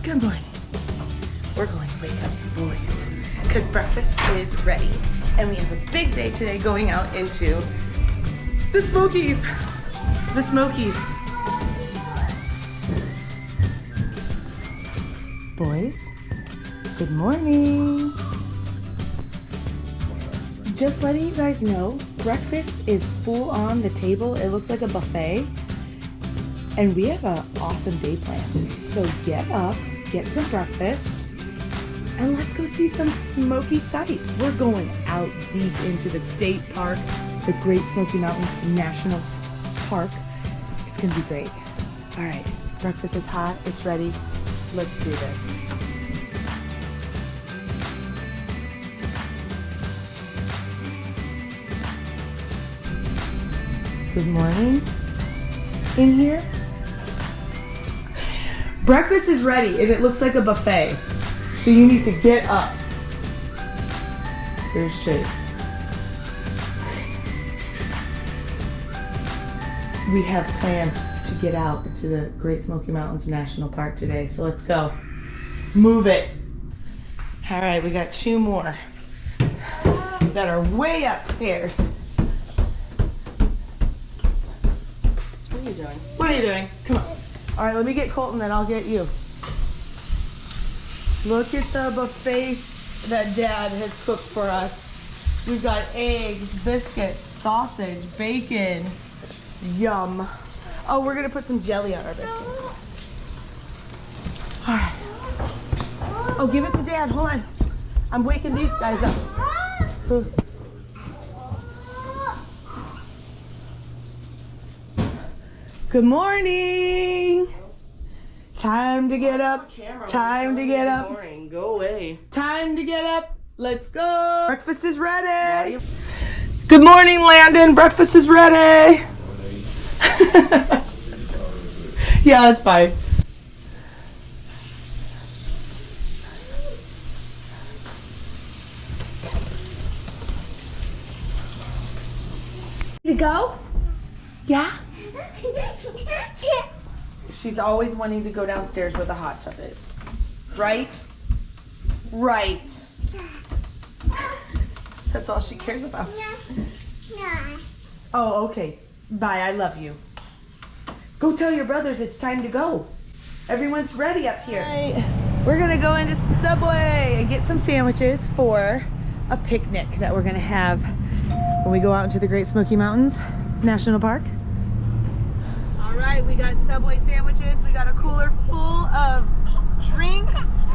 Good morning. We're going to wake up some boys because breakfast is ready. And we have a big day today going out into the Smokies. The Smokies. Boys, good morning. Just letting you guys know, breakfast is full on the table. It looks like a buffet. And we have an awesome day planned. So get up, get some breakfast, and let's go see some Smoky sights. We're going out deep into the state park, the Great Smoky Mountains National Park. It's gonna be great. All right, breakfast is hot, it's ready. Let's do this. Good morning. In here? Breakfast is ready and it looks like a buffet. So you need to get up. Here's Chase. We have plans to get out into the Great Smoky Mountains National Park today. So let's go. Move it. All right, we got two more that are way upstairs. What are you doing? What are you doing? Come on. All right, let me get Colton, then I'll get you. Look at the buffet that Dad has cooked for us. We've got eggs, biscuits, sausage, bacon. Yum. Oh, we're gonna put some jelly on our biscuits. All right. Oh, give it to Dad, hold on. I'm waking these guys up. Good morning. Time to get up. Time to get up. Go away. Time to get up. Let's go. Breakfast is ready. Good morning, Landon. Breakfast is ready. Yeah, that's fine. To go? Yeah? She's always wanting to go downstairs where the hot tub is. Right? Right. That's all she cares about. Oh, okay. Bye, I love you. Go tell your brothers it's time to go. Everyone's ready up here. Right. We're gonna go into Subway and get some sandwiches for a picnic that we're gonna have when we go out into the Great Smoky Mountains National Park. All right, we got Subway sandwiches. We got a cooler full of drinks.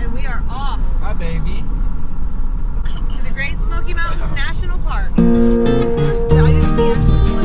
And we are off. Hi, baby. To the Great Smoky Mountains National Park. I didn't see actually one.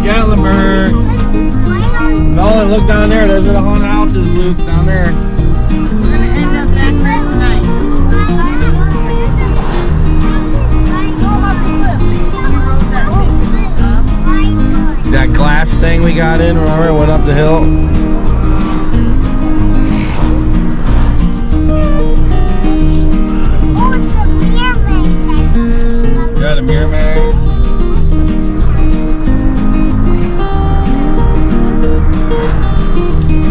Gatlinburg. No, look down there. Those are the haunted houses, Luke, down there. We're gonna end up back there tonight. That glass thing we got in, remember? Went up the hill. Got a Miramax.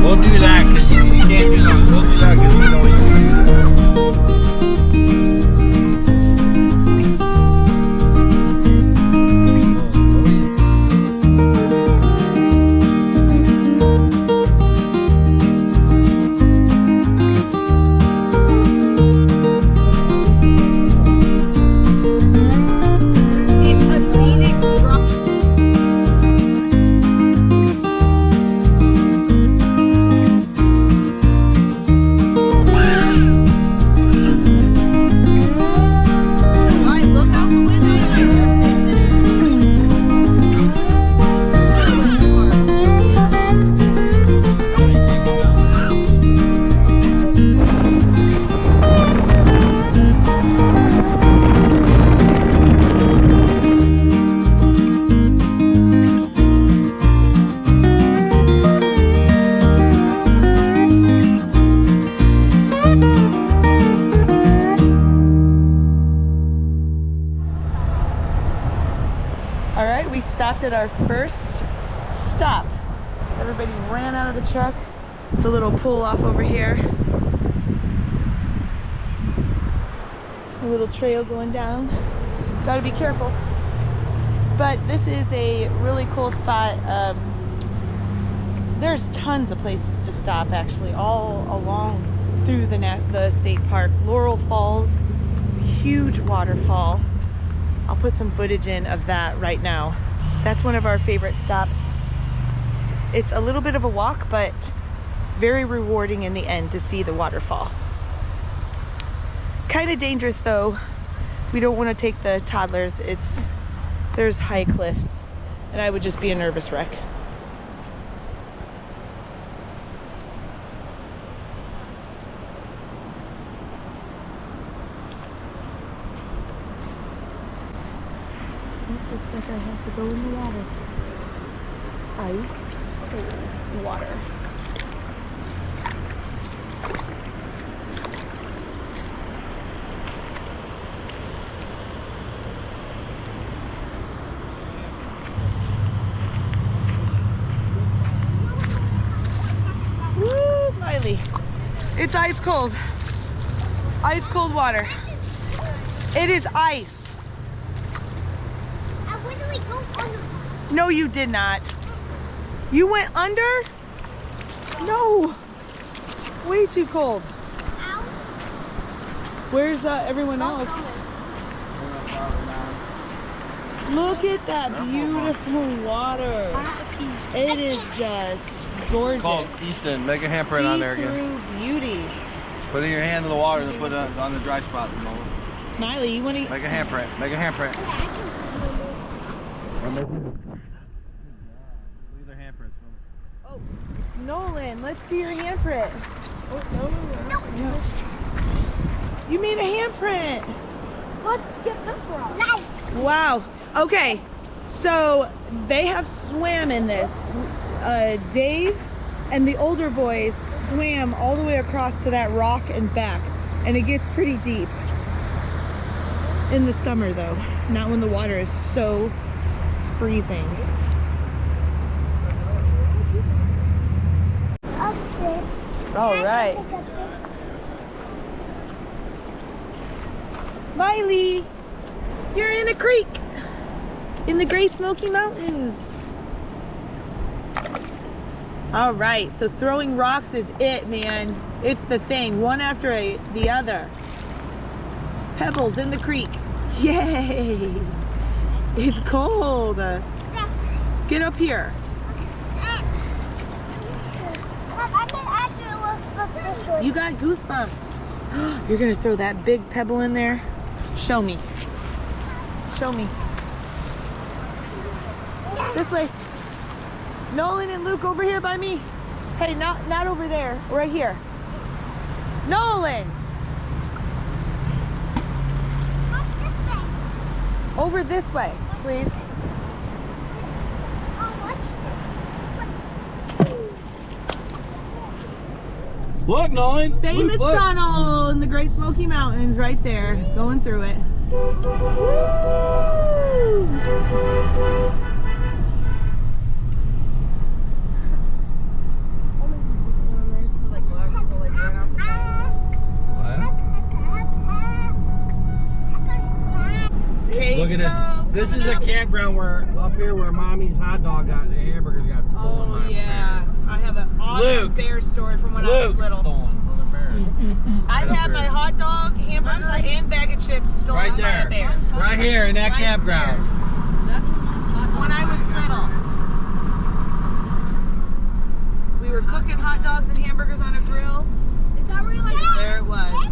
We'll do that because you can't do that. We'll do that because we know you can do that. All right, we stopped at our first stop. Everybody ran out of the truck. It's a little pull off over here. A little trail going down. Gotta be careful. But this is a really cool spot. There's tons of places to stop actually, all along through the state park. Laurel Falls, huge waterfall. I'll put some footage in of that right now. That's one of our favorite stops. It's a little bit of a walk, but very rewarding in the end to see the waterfall. Kind of dangerous though. We don't want to take the toddlers. There's high cliffs and I would just be a nervous wreck. Looks like I have to go in the water. Ice, cold water. Woo, Miley. It's ice cold. Ice cold water. It is ice. No, you did not. You went under? No. Way too cold. Where's everyone else? Look at that beautiful water. It is just gorgeous. Called Easton. Make a handprint on there again. Beauty. Put it in your hand to the water and then put it on the dry spot at the moment. Miley, you want to? Make a handprint. Make a handprint. Oh, Nolan, let's see your handprint. Oh, no. You made a handprint. Let's get this one. Nice. Wow. Okay, so they have swam in this. Dave and the older boys swam all the way across to that rock and back, and it gets pretty deep. In the summer though, not when the water is so freezing. Of this. All right. Miley, you're in a creek in the Great Smoky Mountains. All right, so throwing rocks is it, man. It's the thing, one after the other. Pebbles in the creek. Yay! It's cold. Get up here. You got goosebumps. You're gonna throw that big pebble in there? Show me. Show me. This way. Nolan and Luke over here by me. Hey, not over there. Right here. Nolan! Over this way, please. Look, Nolan. Famous look. tunnel in the Great Smoky Mountains, right there. Going through it. Woo! Cades Look at this. Cove. This is a campground where up here where Mommy's hot dog got the hamburgers got stolen. Oh yeah, I have an awesome bear story from when I was little. Stolen from the bear. I've had my hot dog, hamburger, and bag of chips stolen Right by there. a bear. Right here in that Right campground. When I was little, we were cooking hot dogs and hamburgers on a grill. Is that where you like There it was.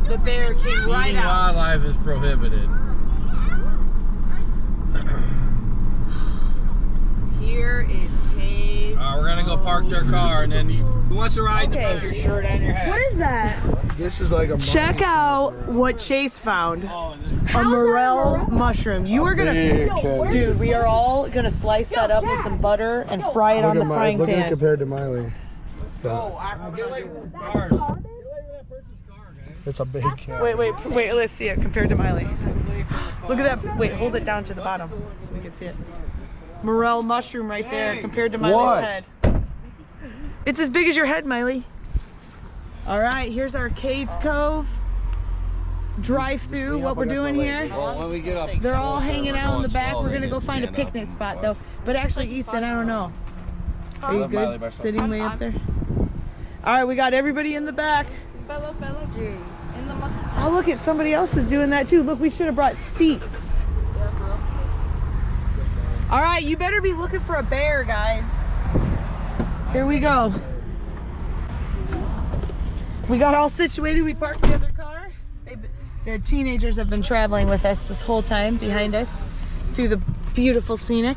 The bear came right Eating out. wildlife is prohibited. Here is Cades. We're gonna go park their car and then who wants to ride? Okay. Put your shirt on your hat. What is that? This is like a Check out what Chase found. A morel mushroom. You are gonna, big kid. dude. We are all gonna slice that up with some butter and fry it on the frying Look at it pan. compared to Miley. It's a big cat. Wait. Let's see it compared to Miley. Look at that. Wait, hold it down to the bottom so we can see it. Morel mushroom right there compared to Miley's head. It's as big as your head, Miley. All right, here's our Cades Cove drive-through. What we're doing here. Well, when we get up, They're all hanging out in the back. We're gonna go find a picnic spot though. But actually, Easton, I don't know. Are you good sitting way up there? All right, we got everybody in the back. Fellow G. In the Oh, look at somebody else is doing that too. Look, we should have brought seats. All right, you better be looking for a bear, guys. Here we go. We got all situated. We parked the other car. The teenagers have been traveling with us this whole time behind us through the beautiful scenic.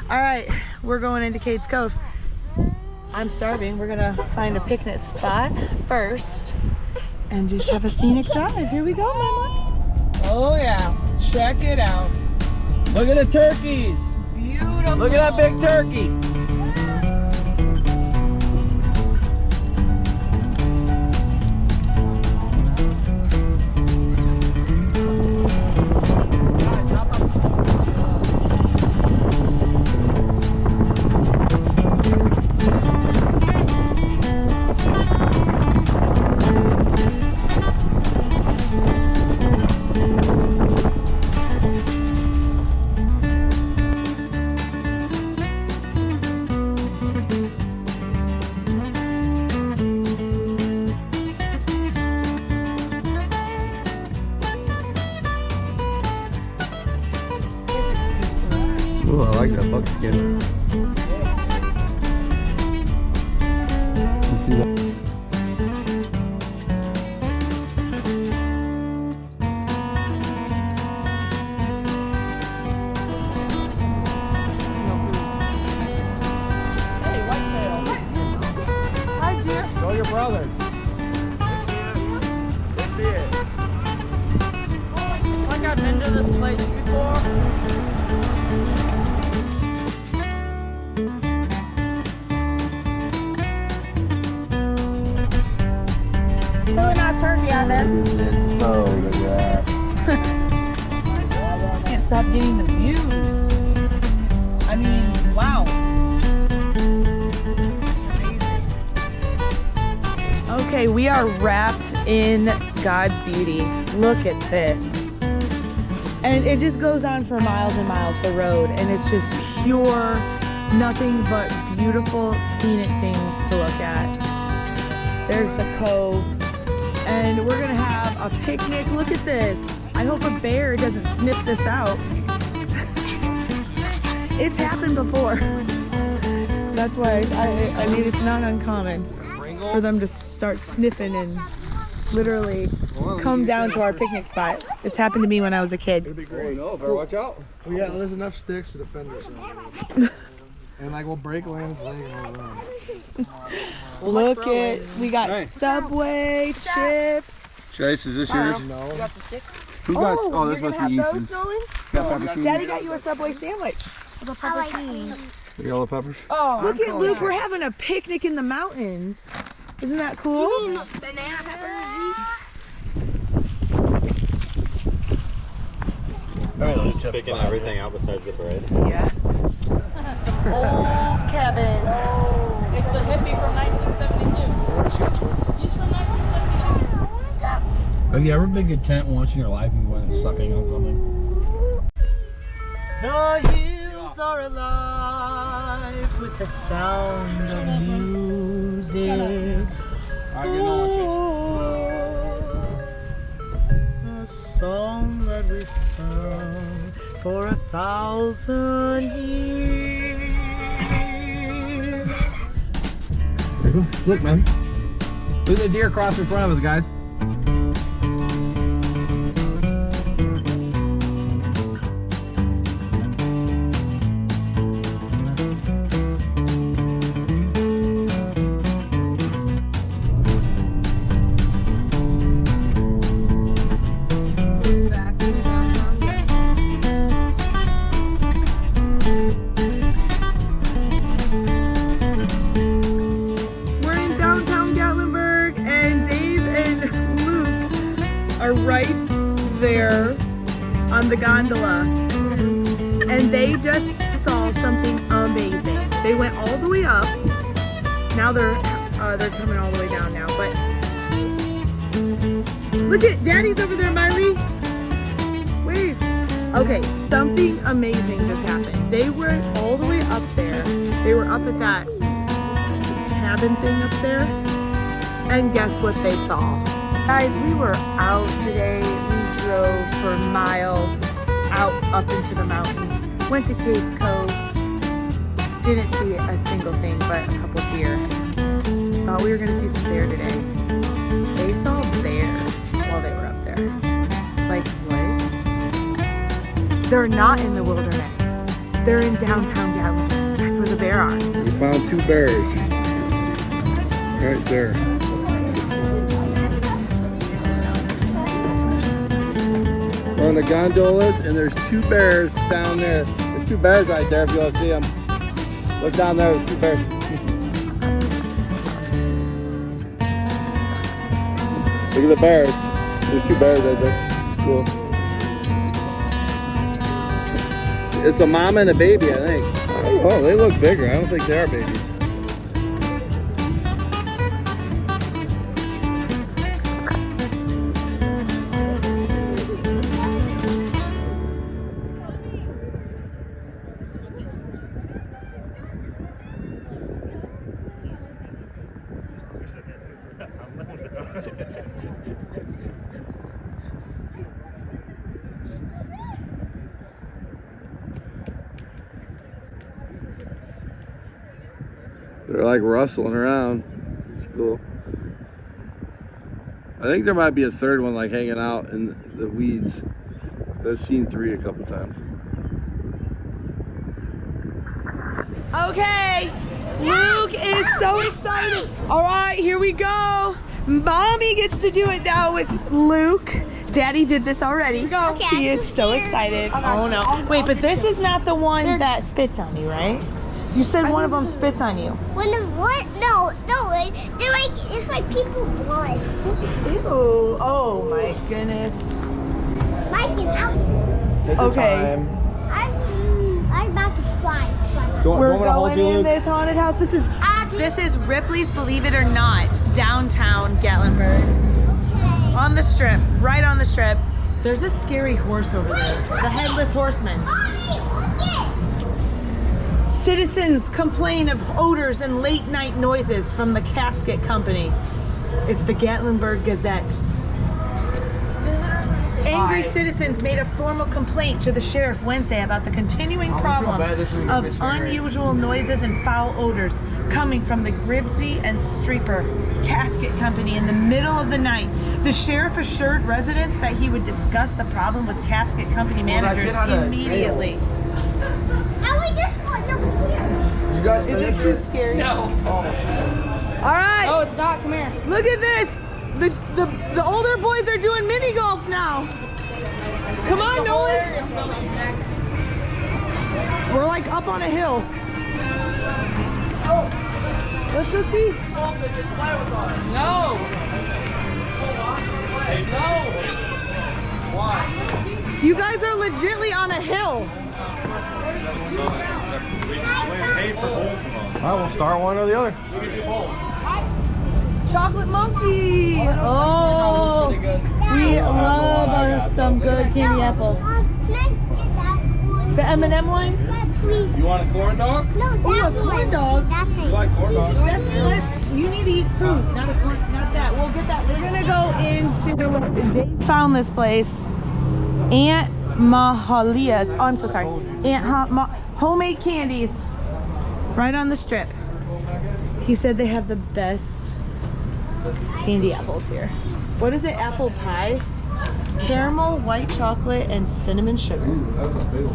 All right, we're going into Cades Cove. I'm starving. We're gonna find a picnic spot first and just have a scenic drive. Here we go, Mama. Oh yeah, check it out. look at the turkeys. Beautiful. Look at that big turkey. Ooh, I like that buckskin. You see that? Hi, dear. Show your brother. Let's see it. Like I've been to this place before. Pulling out turkey on there. Oh, look at that. Can't stop getting the views. I mean, wow. Amazing. Okay, we are wrapped in God's beauty. Look at this. And it just goes on for miles and miles, the road, and it's just pure, nothing but beautiful scenic things to look at. There's the cove, and we're gonna have a picnic. Look at this. I hope a bear doesn't sniff this out. It's happened before. That's why I mean, it's not uncommon for them to start sniffing and literally come down to our picnic spot. It's happened to me when I was a kid. It'd be great. Oh, no, better watch out. Well, yeah, there's enough sticks to defend ourselves. And like we'll break Land's leg and we'll run. Look at, we got Subway chips. Chase, is this yours? No. Who got? Oh, this you're must gonna be have Easton. those, Nolan? Got pepperoni? Daddy got you a Subway sandwich. With a pepperoni. The yellow peppers? Oh, look at Luke, we're having a picnic in the mountains. Isn't that cool? Banana peppers. Picking everything out besides the bread. Yeah. Some old cabins. It's a hippie from 1972. He's from 1972. Have you ever been content once in your life and went sucking on something? The hills are alive with the sound of music. A song that we sung for 1,000 years. Look, man. Look at the deer cross in front of us, guys. We're in downtown Gatlinburg, and Dave and the gondola. And they just saw something amazing. They went all the way up. Now they're coming all the way down now. But look at Daddy's over there, Miley. Wave. Okay, something amazing just happened. They went all the way up there. They were up at that cabin thing up there. And guess what they saw? Guys, we were out today. We drove for miles out up into the mountains. Went to Cades Cove. Didn't see a single thing but a couple deer. Thought we were gonna see some bear today. They saw bears while they were up there. Like what? They're not in the wilderness. They're in downtown Gatlinburg. That's where the bear are. We found 2 bears. Right there. We're on the gondolas and there's 2 bears down there. There's 2 bears right there if you want to see them. Look down there, there's 2 bears. Look at the bears. There's 2 bears right there. Cool. It's a mama and a baby, I think. Oh, they look bigger. I don't think they are babies. They're like rustling around. It's cool. I think there might be a 3rd one like hanging out in the weeds. I've seen 3 a couple times. Okay, Luke is so excited. All right, here we go. Mommy gets to do it now with Luke. Daddy did this already. Okay, He I'm is too so scared. excited. Oh no. Wait, but this is not the one that spits on you, right? You said one of them spits on you. When the what? No, they're like it's like people's blood. Ew. Oh my goodness. Mike is out. Okay. I'm about to fly. We're going in this haunted house. This is Ripley's Believe It or Not, downtown Gatlinburg. Okay. On the strip, right on the strip. There's a scary horse over there. The headless horseman. Mommy, look it. Citizens complain of odors and late night noises from the casket company. It's the Gatlinburg Gazette. Angry citizens made a formal complaint to the sheriff Wednesday about the continuing problem of unusual noises and foul odors coming from the Gribsby and Streeper Casket Company in the middle of the night. The sheriff assured residents that he would discuss the problem with casket company managers immediately. How we just got over here? Is it too scary? No. All right. No, it's not. Come here. Look at this. The older boys are doing mini golf now. Come on, Nolan. We're like up on a hill. Let's go see. No. No. You guys are legitly on a hill. Alright, we'll start one or the other. Chocolate monkey. Oh, we love some good candy apples. Can I get that one? The M&M one? Yeah, please. You want a corn dog? No, that Oh, a corn one. dog. That's You it. like corn dogs? You need to eat fruit, not that. We'll get that. We're gonna go into. They found this place, Aunt Mahalia's. Oh, I'm so sorry. Homemade candies, right on the strip. He said they have the best candy apples here. What is it? Apple pie, caramel, white chocolate, and cinnamon sugar.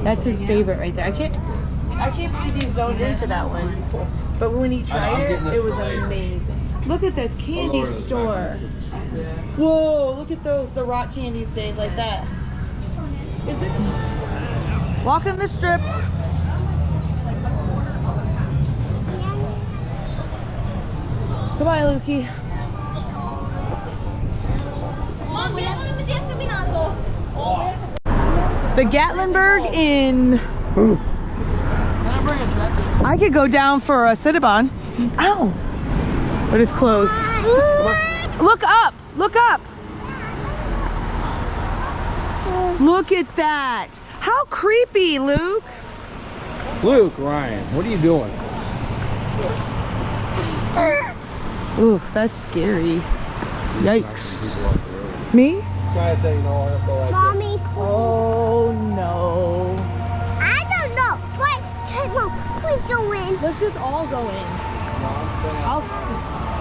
That's his favorite right there. I can't believe he zoned into that one. But when he tried it, it was amazing. Look at this candy store. Whoa, look at those, the rock candies, Dave, like that. Is it? Walking the strip. Goodbye, Lukey. The Gatlinburg Inn. I could go down for a Cinnabon. Ow. But it's closed. Look up. Look up. Look at that. How creepy, Luke. Luke, Ryan, what are you doing? Ooh, that's scary. Yikes. Me? Mommy, Oh no. I don't know. But can Mom, please go in? Let's just all go in.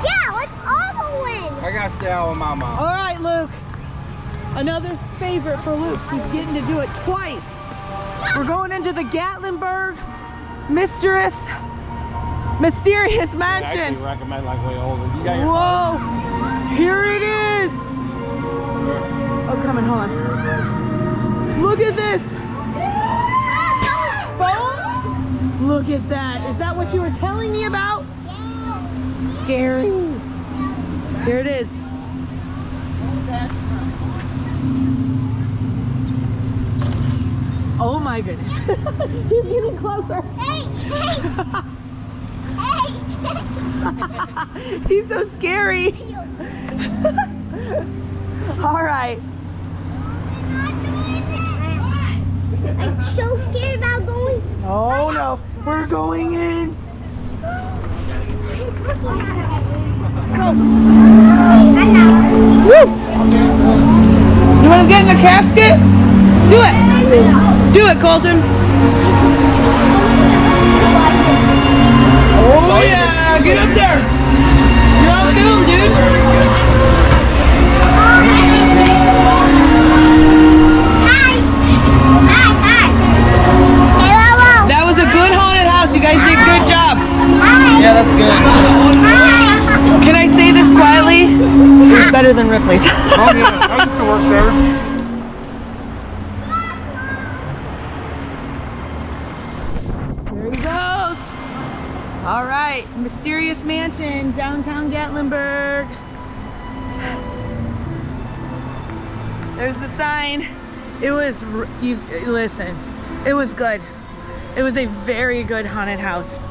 Yeah, let's all go in. I gotta stay out with my mom. All right, Luke. Another favorite for Luke. He's getting to do it twice. We're going into the Gatlinburg mysterious I mansion. actually recommend like way older. You got your Whoa! Here it is. Oh, coming, hold on. Look at this. Phone? Look at that. Is that what you were telling me about? Scary. Here it is. Oh my goodness. He's getting closer. Hey, hey, He's so scary. All right. I'm so scared about going. Oh no, we're going in. Go. Woo! You want to get in the casket? Do it. Do it, Colton. Oh yeah, get up there. You're on film, dude. That was a good haunted house. You guys did a good job. Yeah, that's good. Can I say this quietly? It was better than Ripley's. Oh yeah, I used to work there. There he goes. All right, mysterious mansion, downtown Gatlinburg. There's the sign. It was, listen, it was good. It was a very good haunted house.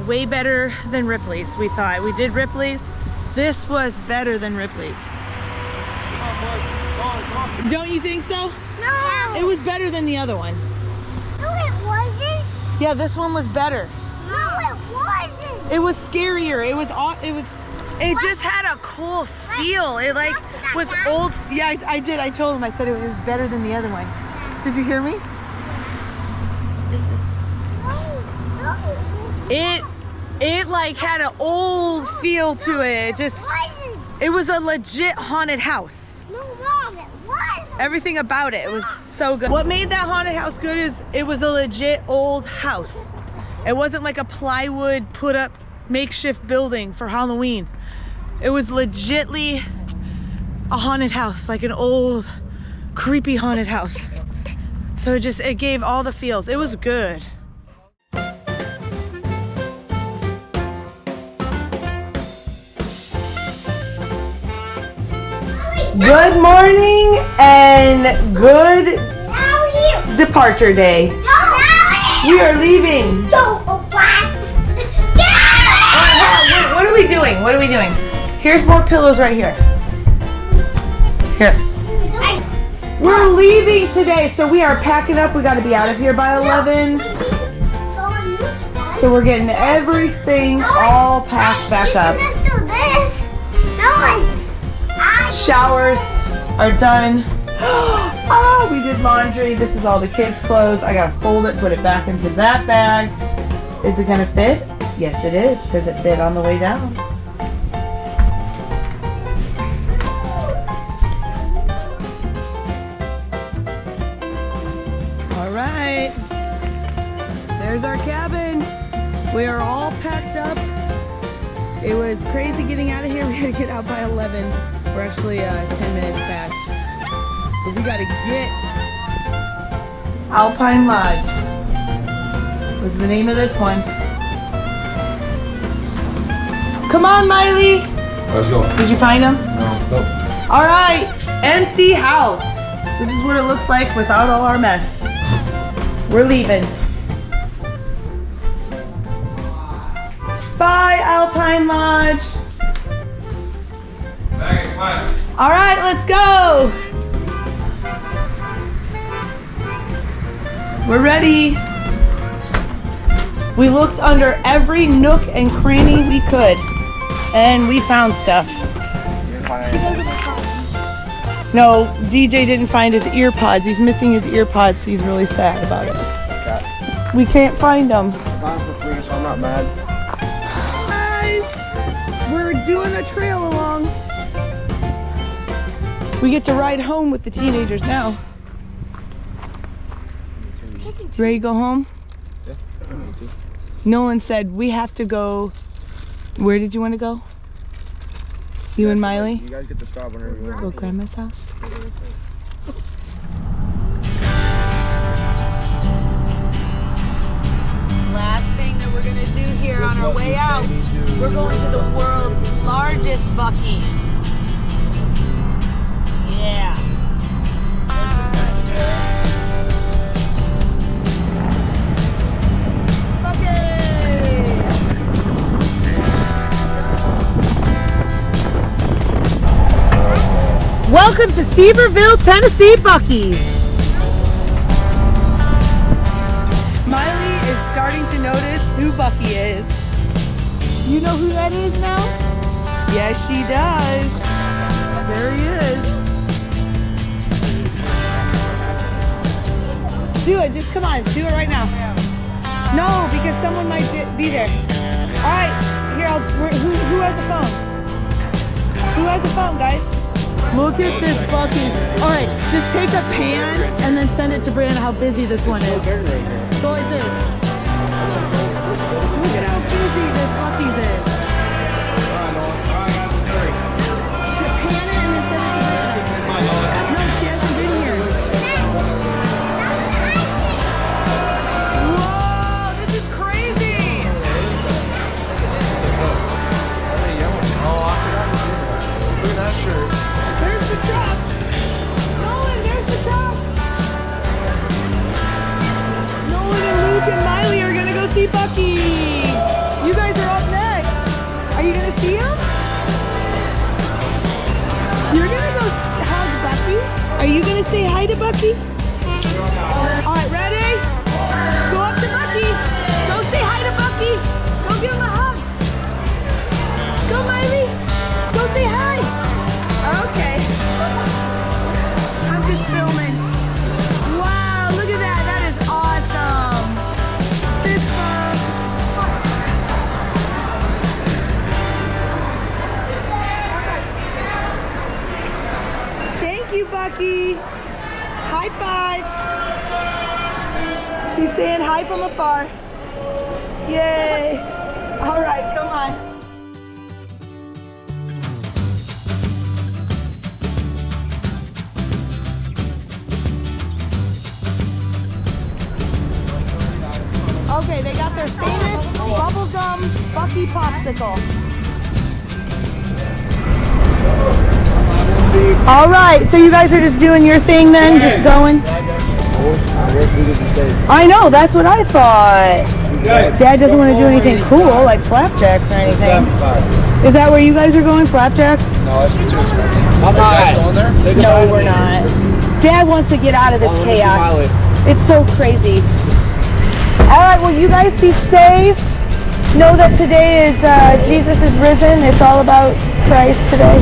Way better than Ripley's, we thought. We did Ripley's. This was better than Ripley's. Don't you think so? No. It was better than the other one. No, it wasn't. Yeah, this one was better. No, it wasn't. It was scarier. It just had a cool feel. It like was old. Yeah, I did. I told him. I said it was better than the other one. Did you hear me? No. It like had an old feel to it. It was a legit haunted house. No, Mom, it wasn't. Everything about it was so good. What made that haunted house good is it was a legit old house. It wasn't like a plywood put up makeshift building for Halloween. It was legitly a haunted house, like an old creepy haunted house. So it gave all the feels. It was good. Good morning and good departure day. We are leaving. What are we doing? What are we doing? Here's more pillows right here. Here. We're leaving today, so we are packing up. We got to be out of here by 11. So we're getting everything all packed back up. Showers are done. Oh, we did laundry. This is all the kids' clothes. I gotta fold it, put it back into that bag. Is it gonna fit? Yes, it is, because it fit on the way down. All right. There's our cabin. We are all packed up. It was crazy getting out of here. We had to get out by 11. We're actually 10 minutes past. But we gotta get Alpine Lodge. Was the name of this one. Come on, Miley. Let's go. Did you find them? No. All right, empty house. This is what it looks like without all our mess. We're leaving. Bye, Alpine Lodge. All right, let's go. We're ready. We looked under every nook and cranny we could, and we found stuff. No, DJ didn't find his ear pods. He's missing his ear pods. He's really sad about it. Okay. We can't find them. Got them for free, so I'm not mad. Guys, we're doing a trail along. We get to ride home with the teenagers now. You ready to go home? Yeah. Nolan said we have to go. Where did you want to go? You and Miley? You guys get to stop whenever you want. Go Grandma's house. Last thing that we're gonna do here on our way out, we're going to the world's largest Buc-ee's. Yeah. Welcome to Seaverville, Tennessee Buc-ee's. Miley is starting to notice who Bucky is. You know who that is now? Yes, she does. There he is. Do it, just come on, do it right now. No, because someone might be there. All right, here, who has a phone? Who has a phone, guys? Look at this Buc-ee's. All right, just take a pan and then send it to Brianna how busy this one is. Go like this. Look at how busy this Buc-ee's is. To pan it and then send it to Brianna. No, she hasn't been here. Whoa, this is crazy. Look at that shirt. There's the truck. Nolan, there's the truck. Nolan and Luke and Miley are gonna go see Bucky. You guys are up next. Are you gonna see him? You're gonna go hug Bucky? Are you gonna say hi to Bucky? All right, ready? Go up to Bucky. Go say hi to Bucky. Go give him a hug. Go, Miley. Go say hi. Okay. I'm just filming. Wow, look at that. That is awesome. Fist bump. Thank you, Bucky. High five. She's saying hi from afar. Yay. All right, come on. Okay, they got their famous bubblegum Bucky popsicle. All right, so you guys are just doing your thing then, just going? I know, that's what I thought. Dad doesn't want to do anything cool, like flapjacks or anything. Is that where you guys are going, flapjacks? No, that's too expensive. I'm guys going there? No, we're not. Dad wants to get out of this chaos. It's so crazy. All right, well, you guys be safe. Know that today is Jesus is risen. It's all about Christ today.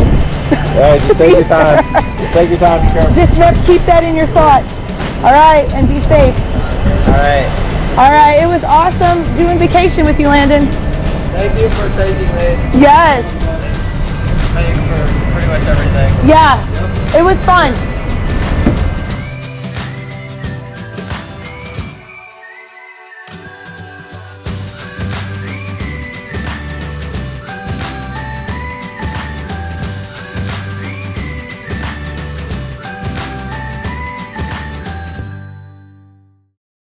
Yeah, just take your time. Just take your time. Just keep that in your thoughts. All right, and be safe. All right. All right, it was awesome doing vacation with you, Landon. Thank you for taking me. Yes. Thanks for pretty much everything. Yeah, it was fun.